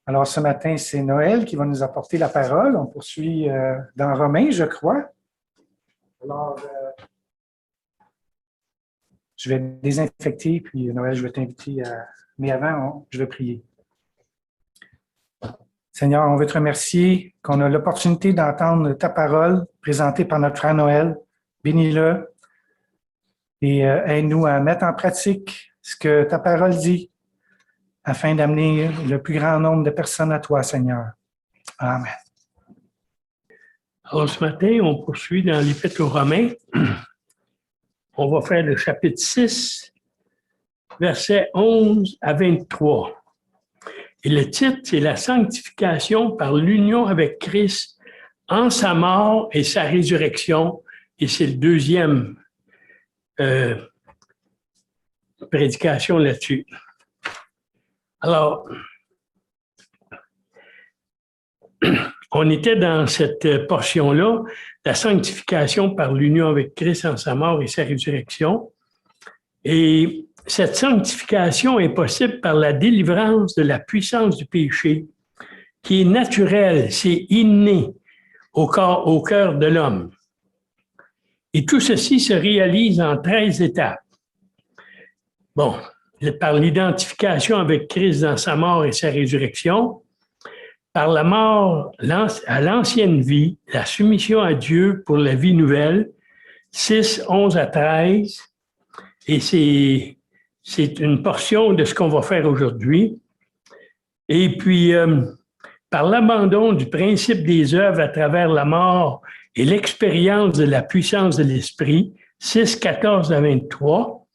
Alors, ce matin, c'est Noël qui va nous apporter la parole. On poursuit dans Romains, je crois. Alors, je vais désinfecter, puis Noël, je vais t'inviter à... Mais avant, je vais prier. Seigneur, on veut te remercier qu'on a l'opportunité d'entendre ta parole présentée par notre frère Noël. Bénis-le et aide-nous à mettre en pratique ce que ta parole dit afin d'amener le plus grand nombre de personnes à toi, Seigneur. Amen. Alors, ce matin, on poursuit dans l'Épître aux Romains. On va faire le chapitre 6, versets 11 à 23. Et le titre, c'est « La sanctification par l'union avec Christ en sa mort et sa résurrection ». Et c'est le deuxième prédication là-dessus. Alors, on était dans cette portion-là, la sanctification par l'union avec Christ en sa mort et sa résurrection. Et cette sanctification est possible par la délivrance de la puissance du péché, qui est naturelle, c'est inné au cœur de l'homme. Et tout ceci se réalise en 13 étapes. Bon, par l'identification avec Christ dans sa mort et sa résurrection, par la mort à l'ancienne vie, la soumission à Dieu pour la vie nouvelle, 6, 11 à 13, et c'est une portion de ce qu'on va faire aujourd'hui. Et puis, par l'abandon du principe des œuvres à travers la mort et l'expérience de la puissance de l'Esprit, 6, 14 à 23,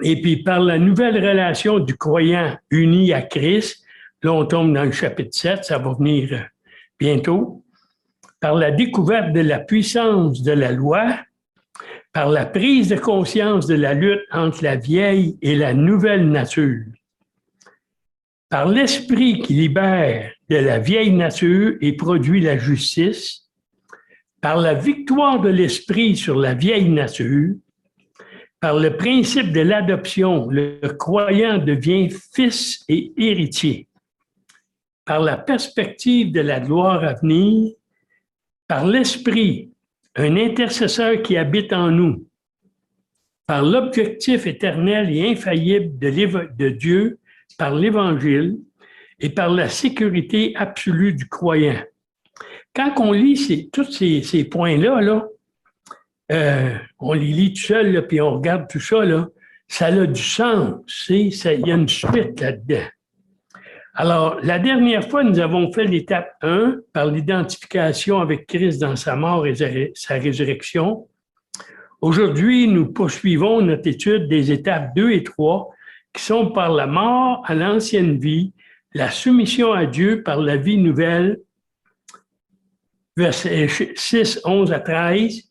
et puis par la nouvelle relation du croyant uni à Christ, là on tombe dans le chapitre 7, ça va venir bientôt, par la découverte de la puissance de la loi, par la prise de conscience de la lutte entre la vieille et la nouvelle nature, par l'esprit qui libère de la vieille nature et produit la justice, par la victoire de l'esprit sur la vieille nature, par le principe de l'adoption, le croyant devient fils et héritier, par la perspective de la gloire à venir, par l'esprit, un intercesseur qui habite en nous, par l'objectif éternel et infaillible de Dieu, par l'Évangile et par la sécurité absolue du croyant. Quand on lit tous ces points-là, on les lit tout seul, là, puis on regarde tout ça, là, ça a du sens, il y a une suite là-dedans. Alors, la dernière fois, nous avons fait l'étape 1 par l'identification avec Christ dans sa mort et sa résurrection. Aujourd'hui, nous poursuivons notre étude des étapes 2 et 3 qui sont par la mort à l'ancienne vie, la soumission à Dieu par la vie nouvelle, versets 6, 11 à 13,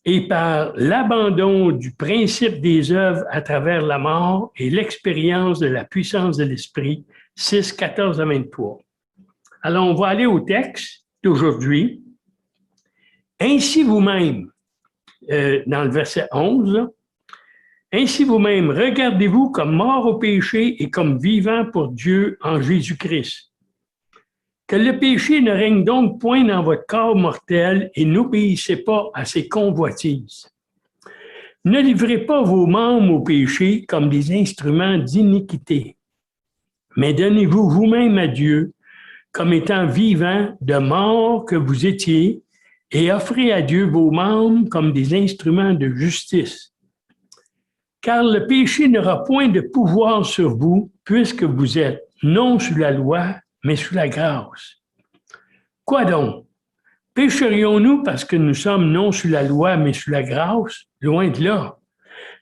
et par l'abandon du principe des œuvres à travers la mort et l'expérience de la puissance de l'Esprit, 6, 14 à 23. Alors, on va aller au texte d'aujourd'hui. Ainsi vous-même, dans le verset 11, là, ainsi vous-même, regardez-vous comme morts au péché et comme vivants pour Dieu en Jésus-Christ. Que le péché ne règne donc point dans votre corps mortel et n'obéissez pas à ses convoitises. Ne livrez pas vos membres au péché comme des instruments d'iniquité, mais donnez-vous vous-même à Dieu comme étant vivants de mort que vous étiez et offrez à Dieu vos membres comme des instruments de justice. Car le péché n'aura point de pouvoir sur vous puisque vous êtes non sous la loi, mais sous la grâce. Quoi donc? Pécherions-nous parce que nous sommes non sous la loi, mais sous la grâce? Loin de là.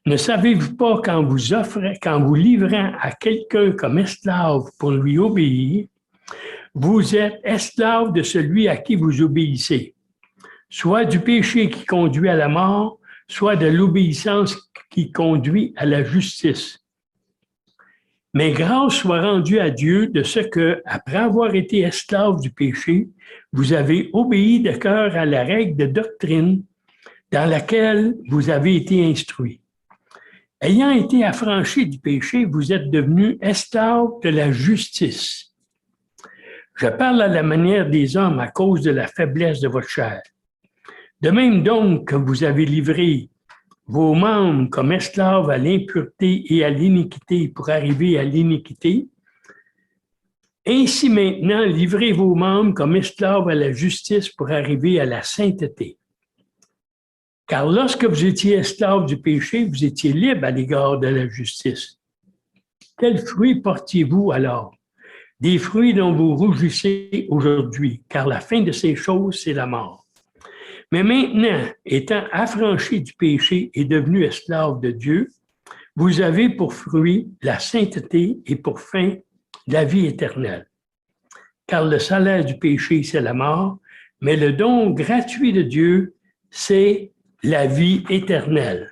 Ne savez-vous pas qu'en vous livrant à quelqu'un comme esclave pour lui obéir, vous êtes esclave de celui à qui vous obéissez, soit du péché qui conduit à la mort, soit de l'obéissance qui conduit à la justice. Mais grâce soit rendue à Dieu de ce que, après avoir été esclave du péché, vous avez obéi de cœur à la règle de doctrine dans laquelle vous avez été instruits. Ayant été affranchis du péché, vous êtes devenus esclaves de la justice. Je parle à la manière des hommes à cause de la faiblesse de votre chair. De même donc que vous avez livré vos membres comme esclaves à l'impureté et à l'iniquité pour arriver à l'iniquité, ainsi maintenant, livrez vos membres comme esclaves à la justice pour arriver à la sainteté. Car lorsque vous étiez esclaves du péché, vous étiez libres à l'égard de la justice. Quels fruits portiez-vous alors? Des fruits dont vous rougissez aujourd'hui, car la fin de ces choses, c'est la mort. Mais maintenant, étant affranchis du péché et devenus esclaves de Dieu, vous avez pour fruit la sainteté et pour fin la vie éternelle. Car le salaire du péché, c'est la mort, mais le don gratuit de Dieu, c'est la vie éternelle.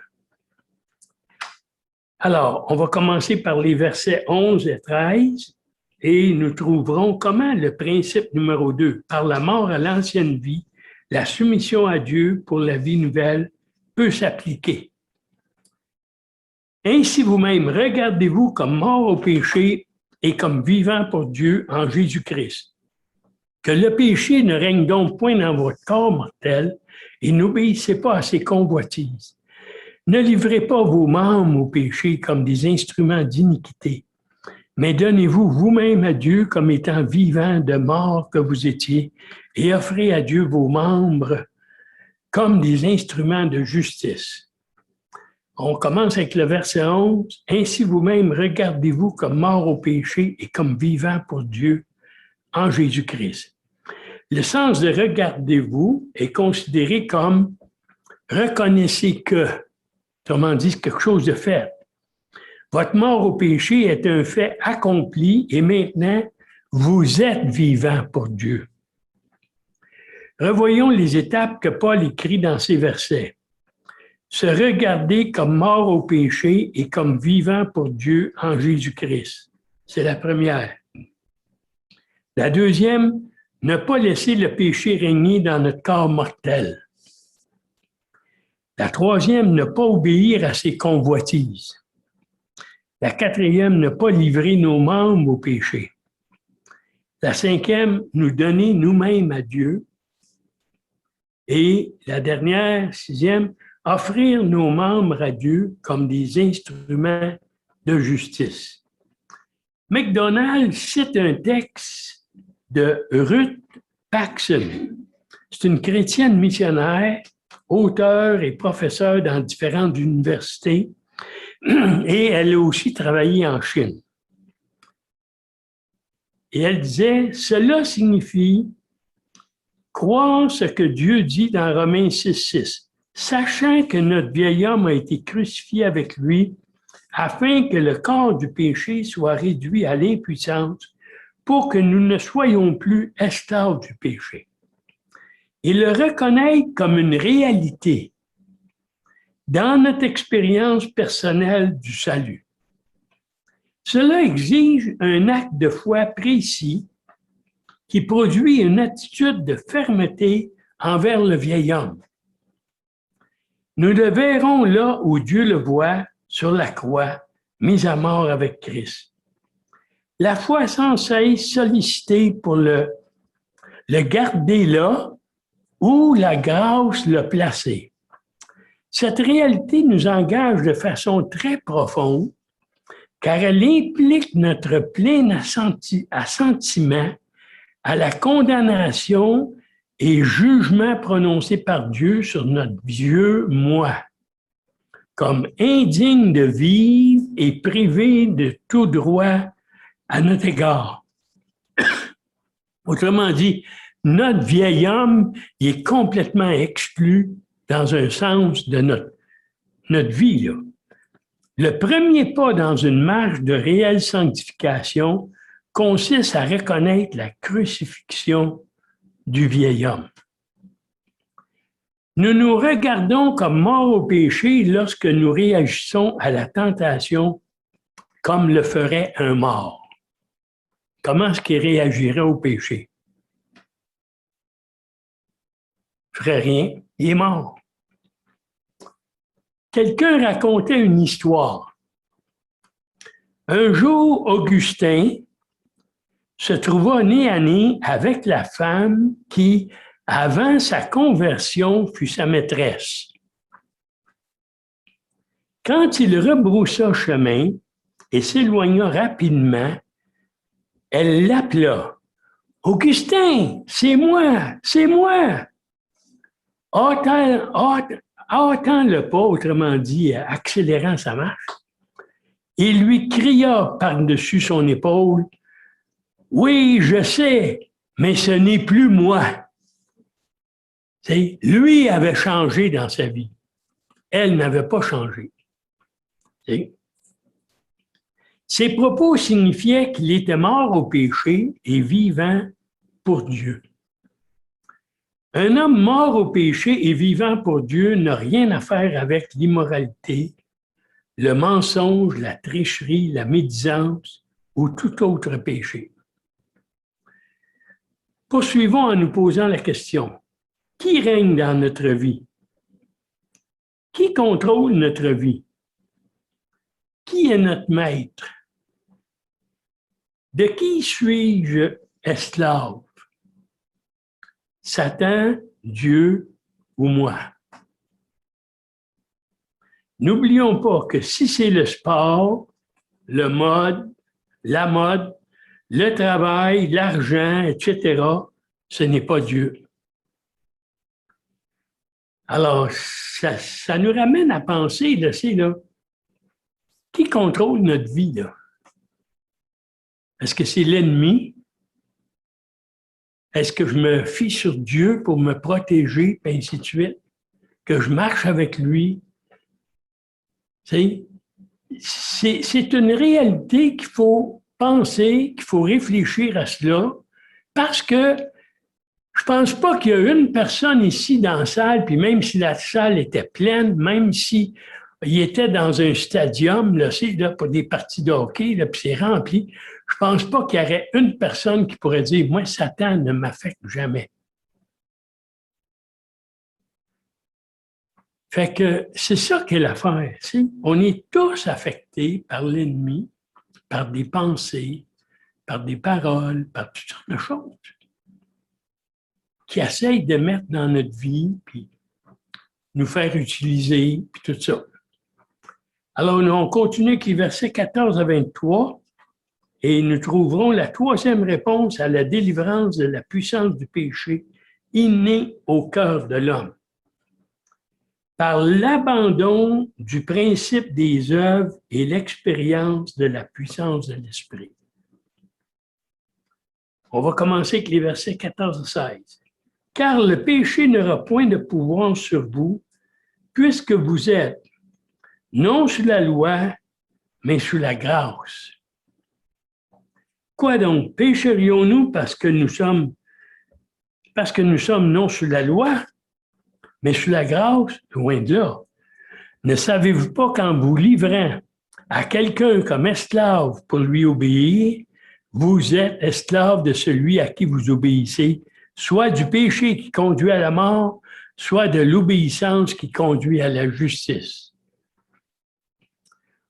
Alors, on va commencer par les versets 11 et 13 et nous trouverons comment le principe numéro 2, par la mort à l'ancienne vie, la soumission à Dieu pour la vie nouvelle peut s'appliquer. Ainsi vous-même, regardez-vous comme mort au péché et comme vivant pour Dieu en Jésus-Christ. Que le péché ne règne donc point dans votre corps mortel et n'obéissez pas à ses convoitises. Ne livrez pas vos membres au péché comme des instruments d'iniquité, mais donnez-vous vous-même à Dieu comme étant vivants de mort que vous étiez et offrez à Dieu vos membres comme des instruments de justice. On commence avec le verset 11. Ainsi vous-même regardez-vous comme morts au péché et comme vivants pour Dieu en Jésus-Christ. Le sens de regardez-vous est considéré comme reconnaissez que, autrement dit, quelque chose de fait. Votre mort au péché est un fait accompli et maintenant, vous êtes vivants pour Dieu. Revoyons les étapes que Paul écrit dans ces versets. Se regarder comme mort au péché et comme vivant pour Dieu en Jésus-Christ. C'est la première. La deuxième, ne pas laisser le péché régner dans notre corps mortel. La troisième, ne pas obéir à ses convoitises. La quatrième, ne pas livrer nos membres au péché. La cinquième, nous donner nous-mêmes à Dieu. Et la dernière, sixième, offrir nos membres à Dieu comme des instruments de justice. MacDonald cite un texte de Ruth Paxson. C'est une chrétienne missionnaire, auteure et professeure dans différentes universités, et elle a aussi travaillé en Chine. Et elle disait, cela signifie croire ce que Dieu dit dans Romains 6,6, sachant que notre vieil homme a été crucifié avec lui, afin que le corps du péché soit réduit à l'impuissance, pour que nous ne soyons plus esclaves du péché. Et le reconnaître comme une réalité dans notre expérience personnelle du salut. Cela exige un acte de foi précis qui produit une attitude de fermeté envers le vieil homme. Nous le verrons là où Dieu le voit, sur la croix, mis à mort avec Christ. La foi sans cesse sollicitée pour le garder là où la grâce l'a placé. Cette réalité nous engage de façon très profonde car elle implique notre plein assentiment à la condamnation et jugement prononcé par Dieu sur notre vieux moi, comme indigne de vivre et privé de tout droit à notre égard. Autrement dit, notre vieil homme il est complètement exclu dans un sens de notre vie. Là. Le premier pas dans une marche de réelle sanctification consiste à reconnaître la crucifixion du vieil homme. Nous nous regardons comme morts au péché lorsque nous réagissons à la tentation comme le ferait un mort. Comment est-ce qu'il réagirait au péché? Il ne ferait rien, il est mort. Quelqu'un racontait une histoire. Un jour, Augustin se trouva nez à nez avec la femme qui, avant sa conversion, fut sa maîtresse. Quand il rebroussa chemin et s'éloigna rapidement, elle l'appela. « Augustin, c'est moi, c'est moi! » Hâtant le pas, autrement dit, accélérant sa marche, il lui cria par-dessus son épaule, « Oui, je sais, mais ce n'est plus moi. » Lui avait changé dans sa vie. Elle n'avait pas changé. Ces propos signifiaient qu'il était mort au péché et vivant pour Dieu. Un homme mort au péché et vivant pour Dieu n'a rien à faire avec l'immoralité, le mensonge, la tricherie, la médisance ou tout autre péché. Poursuivons en nous posant la question, qui règne dans notre vie? Qui contrôle notre vie? Qui est notre maître? De qui suis-je esclave? Satan, Dieu ou moi? N'oublions pas que si c'est le sport, la mode, le travail, l'argent, etc., ce n'est pas Dieu. Alors, ça nous ramène à penser, là, qui contrôle notre vie, là? Est-ce que c'est l'ennemi? Est-ce que je me fie sur Dieu pour me protéger, et ainsi de suite? Que je marche avec lui? C'est une réalité qu'il faut penser, qu'il faut réfléchir à cela, parce que je ne pense pas qu'il y a une personne ici dans la salle, puis même si la salle était pleine, même si il était dans un stadium, là, pour des parties de hockey, là, puis c'est rempli, je ne pense pas qu'il y aurait une personne qui pourrait dire « Moi, Satan ne m'affecte jamais ». Fait que c'est ça qu'est l'affaire. On est tous affectés par l'ennemi, par des pensées, par des paroles, par toutes sortes de choses qui essayent de mettre dans notre vie, puis nous faire utiliser, puis tout ça. Alors, on continue avec les versets 14 à 23 et nous trouverons la troisième réponse à la délivrance de la puissance du péché innée au cœur de l'homme. Par l'abandon du principe des œuvres et l'expérience de la puissance de l'esprit. On va commencer avec les versets 14 à 16. « Car le péché n'aura point de pouvoir sur vous, puisque vous êtes non sous la loi, mais sous la grâce. Quoi donc? Pécherions-nous parce que nous sommes non sous la loi, mais sous la grâce? Loin de là. Ne savez-vous pas qu'en vous livrant à quelqu'un comme esclave pour lui obéir, vous êtes esclave de celui à qui vous obéissez, soit du péché qui conduit à la mort, soit de l'obéissance qui conduit à la justice. »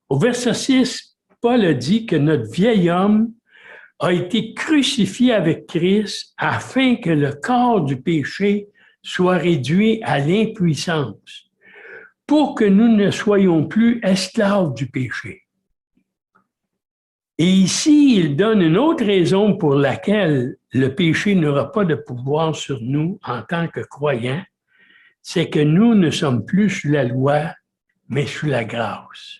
Au verset 6, Paul a dit que notre vieil homme a été crucifié avec Christ afin que le corps du péché soit réduit à l'impuissance, pour que nous ne soyons plus esclaves du péché. Et ici, il donne une autre raison pour laquelle le péché n'aura pas de pouvoir sur nous en tant que croyants, c'est que nous ne sommes plus sous la loi, mais sous la grâce.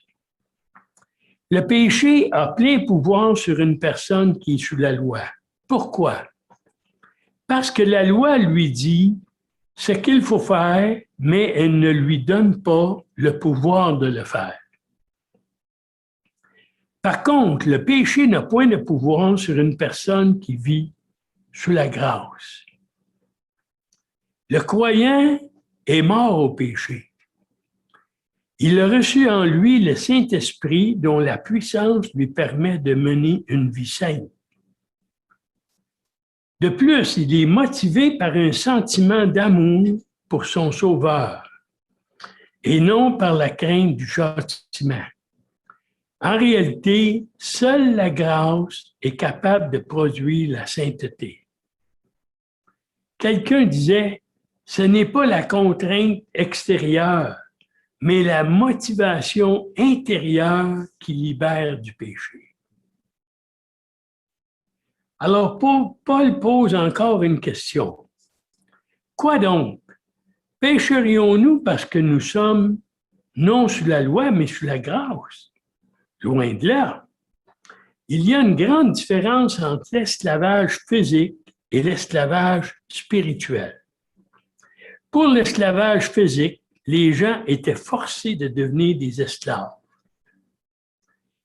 Le péché a plein pouvoir sur une personne qui est sous la loi. Pourquoi? Parce que la loi lui dit ce qu'il faut faire, mais elle ne lui donne pas le pouvoir de le faire. Par contre, le péché n'a point de pouvoir sur une personne qui vit sous la grâce. Le croyant est mort au péché. Il a reçu en lui le Saint-Esprit dont la puissance lui permet de mener une vie sainte. De plus, il est motivé par un sentiment d'amour pour son Sauveur et non par la crainte du châtiment. En réalité, seule la grâce est capable de produire la sainteté. Quelqu'un disait, ce n'est pas la contrainte extérieure, mais la motivation intérieure qui libère du péché. Alors, Paul pose encore une question. Quoi donc? Pécherions-nous parce que nous sommes non sous la loi, mais sous la grâce? Loin de là. Il y a une grande différence entre l'esclavage physique et l'esclavage spirituel. Pour l'esclavage physique, les gens étaient forcés de devenir des esclaves.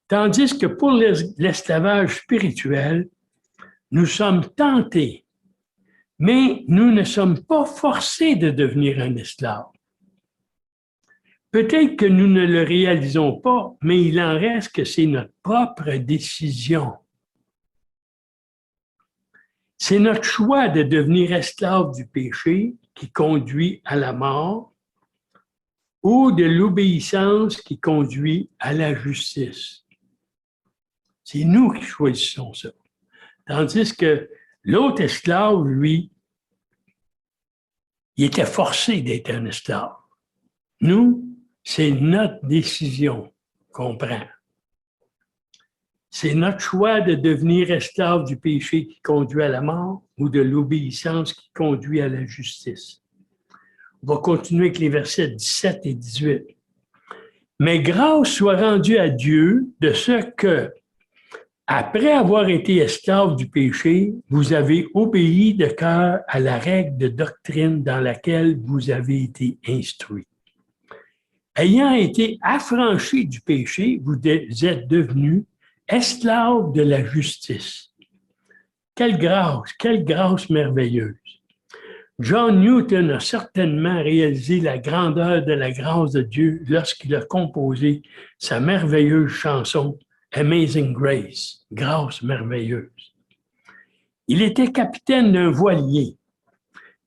Tandis que pour l'esclavage spirituel, nous sommes tentés, mais nous ne sommes pas forcés de devenir un esclave. Peut-être que nous ne le réalisons pas, mais il en reste que c'est notre propre décision. C'est notre choix de devenir esclave du péché qui conduit à la mort ou de l'obéissance qui conduit à la justice. C'est nous qui choisissons ça. Tandis que l'autre esclave, lui, il était forcé d'être un esclave. Nous, c'est notre décision qu'on prend. C'est notre choix de devenir esclave du péché qui conduit à la mort ou de l'obéissance qui conduit à la justice. On va continuer avec les versets 17 et 18. Mais grâce soit rendue à Dieu de ce que, après avoir été esclave du péché, vous avez obéi de cœur à la règle de doctrine dans laquelle vous avez été instruits. Ayant été affranchis du péché, vous êtes devenus esclaves de la justice. Quelle grâce merveilleuse. John Newton a certainement réalisé la grandeur de la grâce de Dieu lorsqu'il a composé sa merveilleuse chanson Amazing Grace, grâce merveilleuse. Il était capitaine d'un voilier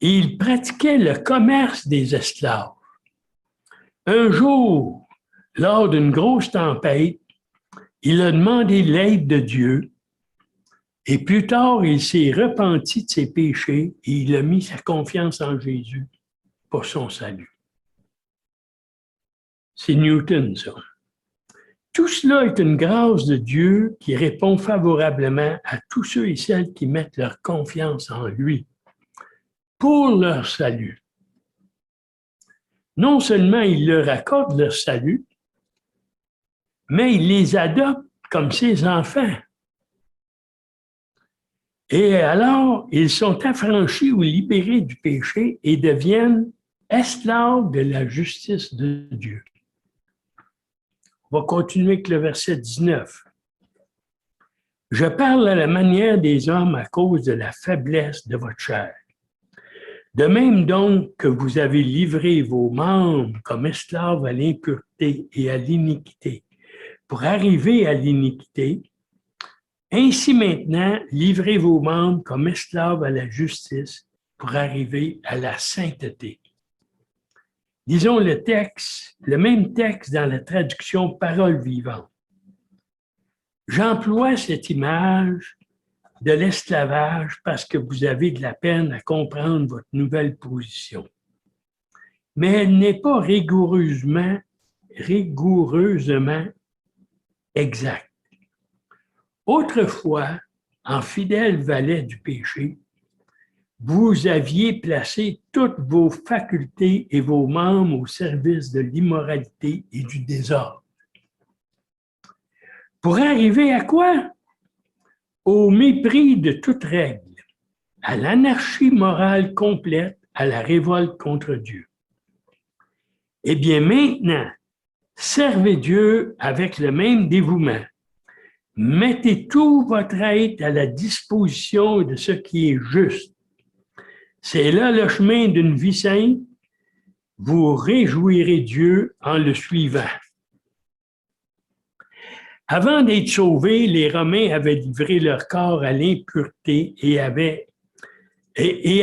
et il pratiquait le commerce des esclaves. Un jour, lors d'une grosse tempête, il a demandé l'aide de Dieu et plus tard, il s'est repenti de ses péchés et il a mis sa confiance en Jésus pour son salut. C'est Newton, ça. Tout cela est une grâce de Dieu qui répond favorablement à tous ceux et celles qui mettent leur confiance en lui pour leur salut. Non seulement il leur accorde leur salut, mais il les adopte comme ses enfants. Et alors, ils sont affranchis ou libérés du péché et deviennent esclaves de la justice de Dieu. On va continuer avec le verset 19. Je parle à la manière des hommes à cause de la faiblesse de votre chair. De même donc que vous avez livré vos membres comme esclaves à l'impureté et à l'iniquité, pour arriver à l'iniquité, ainsi maintenant, livrez vos membres comme esclaves à la justice pour arriver à la sainteté. Lisons le même texte dans la traduction Parole vivante. J'emploie cette image de l'esclavage parce que vous avez de la peine à comprendre votre nouvelle position. Mais elle n'est pas rigoureusement exacte. Autrefois, en fidèle valet du péché, vous aviez placé toutes vos facultés et vos membres au service de l'immoralité et du désordre. Pour arriver à quoi? Au mépris de toute règle, à l'anarchie morale complète, à la révolte contre Dieu. Eh bien maintenant, servez Dieu avec le même dévouement. Mettez tout votre être à la disposition de ce qui est juste. C'est là le chemin d'une vie sainte. Vous réjouirez Dieu en le suivant. Avant d'être sauvés, les Romains avaient livré leur corps à l'impureté et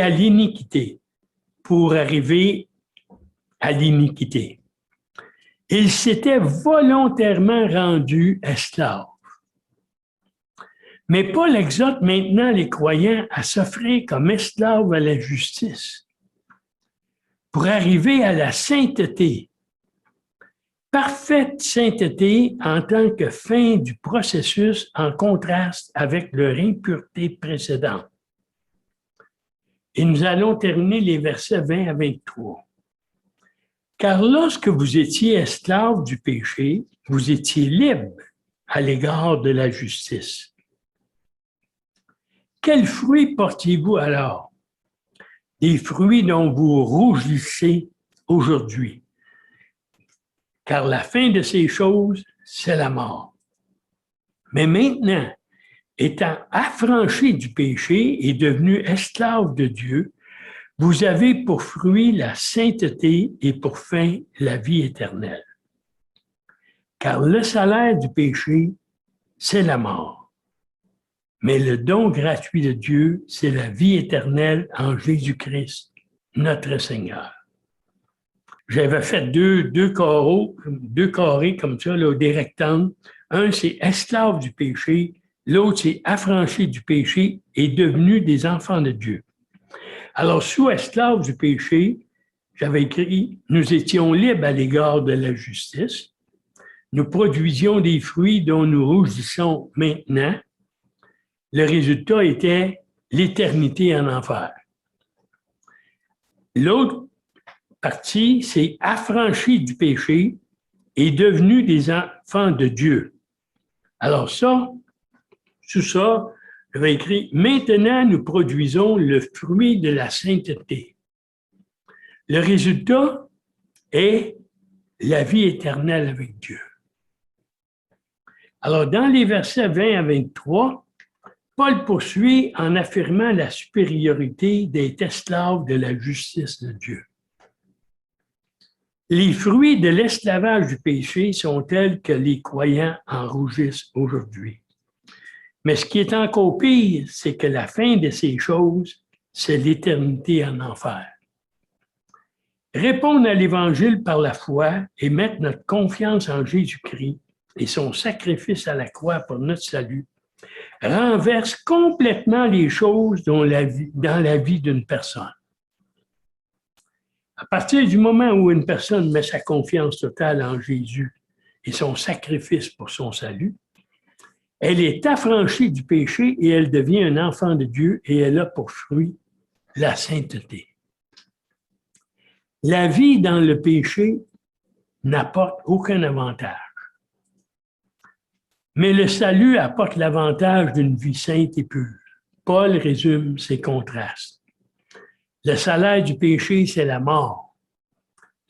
à l'iniquité pour arriver à l'iniquité. Il s'était volontairement rendu esclave. Mais Paul exhorte maintenant les croyants à s'offrir comme esclaves à la justice pour arriver à la sainteté. Parfaite sainteté en tant que fin du processus en contraste avec leur impureté précédente. Et nous allons terminer les versets 20 à 23. Car lorsque vous étiez esclaves du péché, vous étiez libres à l'égard de la justice. Quels fruits portiez-vous alors? Des fruits dont vous rougissez aujourd'hui. Car la fin de ces choses, c'est la mort. Mais maintenant, étant affranchis du péché et devenus esclaves de Dieu, vous avez pour fruit la sainteté et pour fin la vie éternelle. Car le salaire du péché, c'est la mort. Mais le don gratuit de Dieu, c'est la vie éternelle en Jésus-Christ, notre Seigneur. J'avais fait deux carrés comme ça, là, des rectangles. Un, c'est esclave du péché. L'autre, c'est affranchi du péché et devenu des enfants de Dieu. Alors, sous esclaves du péché, j'avais écrit, nous étions libres à l'égard de la justice. Nous produisions des fruits dont nous rougissons maintenant. Le résultat était l'éternité en enfer. L'autre partie, c'est affranchi du péché et devenu des enfants de Dieu. Alors ça, sous ça, j'avais écrit, maintenant nous produisons le fruit de la sainteté. Le résultat est la vie éternelle avec Dieu. Alors, dans les versets 20 à 23, Paul poursuit en affirmant la supériorité d'être esclave de la justice de Dieu. Les fruits de l'esclavage du péché sont tels que les croyants en rougissent aujourd'hui. Mais ce qui est encore pire, c'est que la fin de ces choses, c'est l'éternité en enfer. Répondre à l'Évangile par la foi et mettre notre confiance en Jésus-Christ et son sacrifice à la croix pour notre salut renverse complètement les choses dans la vie d'une personne. À partir du moment où une personne met sa confiance totale en Jésus et son sacrifice pour son salut, elle est affranchie du péché et elle devient un enfant de Dieu et elle a pour fruit la sainteté. La vie dans le péché n'apporte aucun avantage. Mais le salut apporte l'avantage d'une vie sainte et pure. Paul résume ces contrastes. Le salaire du péché, c'est la mort.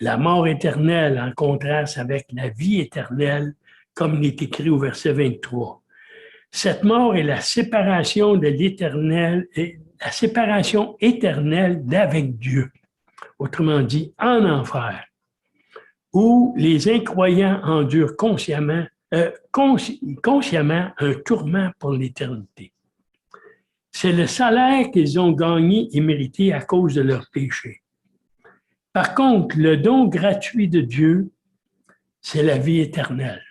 La mort éternelle en contraste avec la vie éternelle, comme il est écrit au verset 23. Cette mort est la séparation de l'éternel, la séparation éternelle d'avec Dieu. Autrement dit, en enfer, où les incroyants endurent consciemment un tourment pour l'éternité. C'est le salaire qu'ils ont gagné et mérité à cause de leur péché. Par contre, le don gratuit de Dieu, c'est la vie éternelle.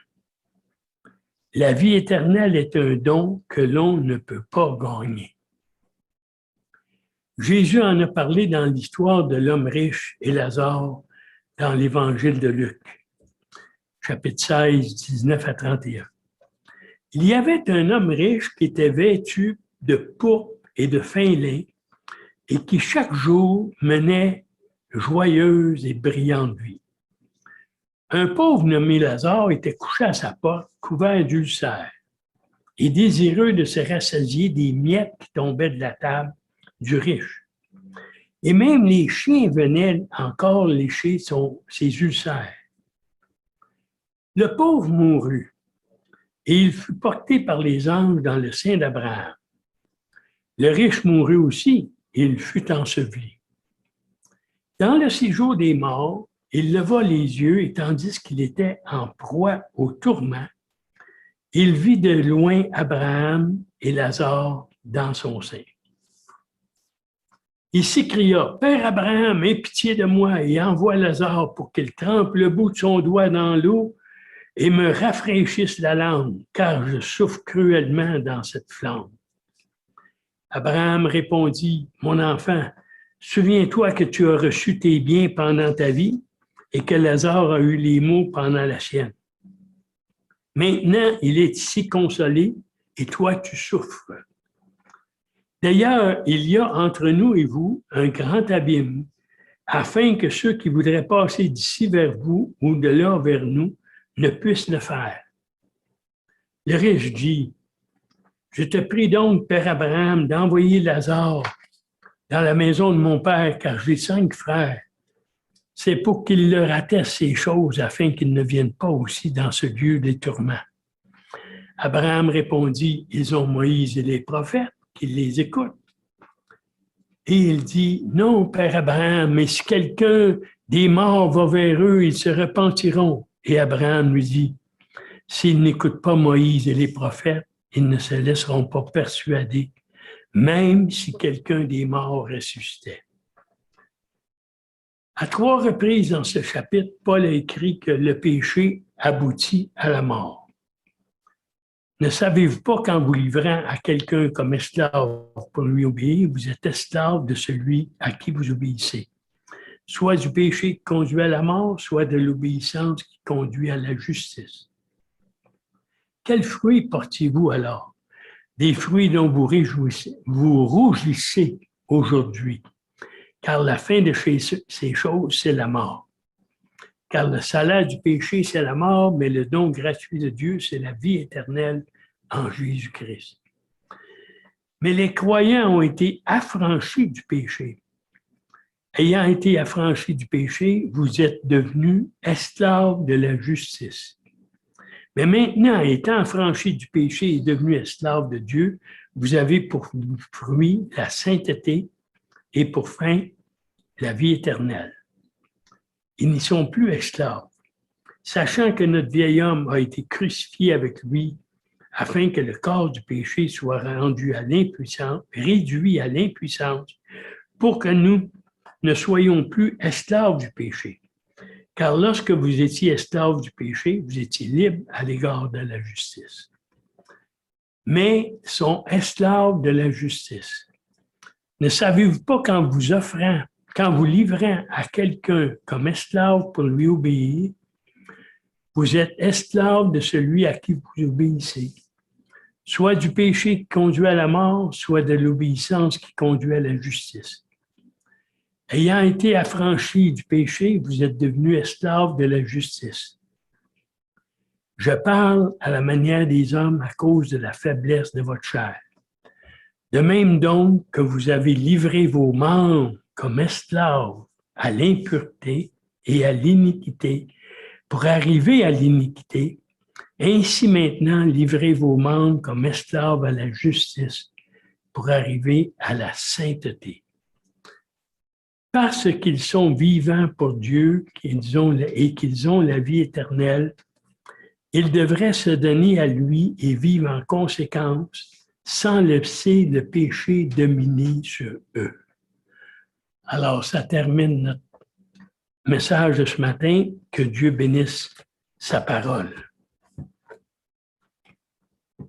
La vie éternelle est un don que l'on ne peut pas gagner. Jésus en a parlé dans l'histoire de l'homme riche et Lazare dans l'Évangile de Luc, chapitre 16, 19 à 31. Il y avait un homme riche qui était vêtu de pourpre et de fin lin et qui chaque jour menait joyeuse et brillante vie. Un pauvre nommé Lazare était couché à sa porte, couvert d'ulcères, et désireux de se rassasier des miettes qui tombaient de la table du riche. Et même les chiens venaient encore lécher ses ulcères. Le pauvre mourut, et il fut porté par les anges dans le sein d'Abraham. Le riche mourut aussi, et il fut enseveli. Dans le séjour des morts, il leva les yeux et tandis qu'il était en proie au tourment, il vit de loin Abraham et Lazare dans son sein. Il s'écria, « Père Abraham, aie pitié de moi et envoie Lazare pour qu'il trempe le bout de son doigt dans l'eau et me rafraîchisse la langue, car je souffre cruellement dans cette flamme. » Abraham répondit, « Mon enfant, souviens-toi que tu as reçu tes biens pendant ta vie et que Lazare a eu les maux pendant la sienne. Maintenant, il est ici consolé et toi, tu souffres. D'ailleurs, il y a entre nous et vous un grand abîme, afin que ceux qui voudraient passer d'ici vers vous ou de là vers nous ne puissent le faire. » Le riche dit, « Je te prie donc, Père Abraham, d'envoyer Lazare dans la maison de mon père, car j'ai 5 frères. C'est pour qu'il leur atteste ces choses, afin qu'ils ne viennent pas aussi dans ce lieu des tourments. » Abraham répondit, « Ils ont Moïse et les prophètes, qu'ils les écoutent. » Et il dit, « Non, Père Abraham, mais si quelqu'un des morts va vers eux, ils se repentiront. » Et Abraham lui dit, « S'ils n'écoutent pas Moïse et les prophètes, ils ne se laisseront pas persuader, même si quelqu'un des morts ressuscitait. » À 3 reprises dans ce chapitre, Paul a écrit que le péché aboutit à la mort. Ne savez-vous pas qu'en vous livrant à quelqu'un comme esclave pour lui obéir, vous êtes esclave de celui à qui vous obéissez, soit du péché qui conduit à la mort, soit de l'obéissance qui conduit à la justice. Quels fruits portiez-vous alors? Des fruits dont vous rougissez aujourd'hui, car la fin de ces choses, c'est la mort. Car le salaire du péché, c'est la mort, mais le don gratuit de Dieu, c'est la vie éternelle en Jésus-Christ. Mais les croyants ont été affranchis du péché. Ayant été affranchis du péché, vous êtes devenus esclaves de la justice. Mais maintenant, étant affranchis du péché et devenus esclaves de Dieu, vous avez pour fruit la sainteté et pour fin la vie éternelle. Ils n'y sont plus esclaves, sachant que notre vieil homme a été crucifié avec lui afin que le corps du péché soit rendu à l'impuissance, réduit à l'impuissance, pour que nous ne soyons plus esclaves du péché. Car lorsque vous étiez esclaves du péché, vous étiez libres à l'égard de la justice. Mais sont esclaves de la justice. Ne savez-vous pas qu'en vous livrant à quelqu'un comme esclave pour lui obéir, vous êtes esclave de celui à qui vous obéissez, soit du péché qui conduit à la mort, soit de l'obéissance qui conduit à la justice. Ayant été affranchis du péché, vous êtes devenus esclaves de la justice. Je parle à la manière des hommes à cause de la faiblesse de votre chair. De même donc que vous avez livré vos membres comme esclaves à l'impureté et à l'iniquité pour arriver à l'iniquité, ainsi maintenant livrez vos membres comme esclaves à la justice pour arriver à la sainteté. Parce qu'ils sont vivants pour Dieu et qu'ils ont la vie éternelle, ils devraient se donner à lui et vivre en conséquence sans laisser le péché dominer sur eux. Alors, ça termine notre message de ce matin. Que Dieu bénisse sa parole.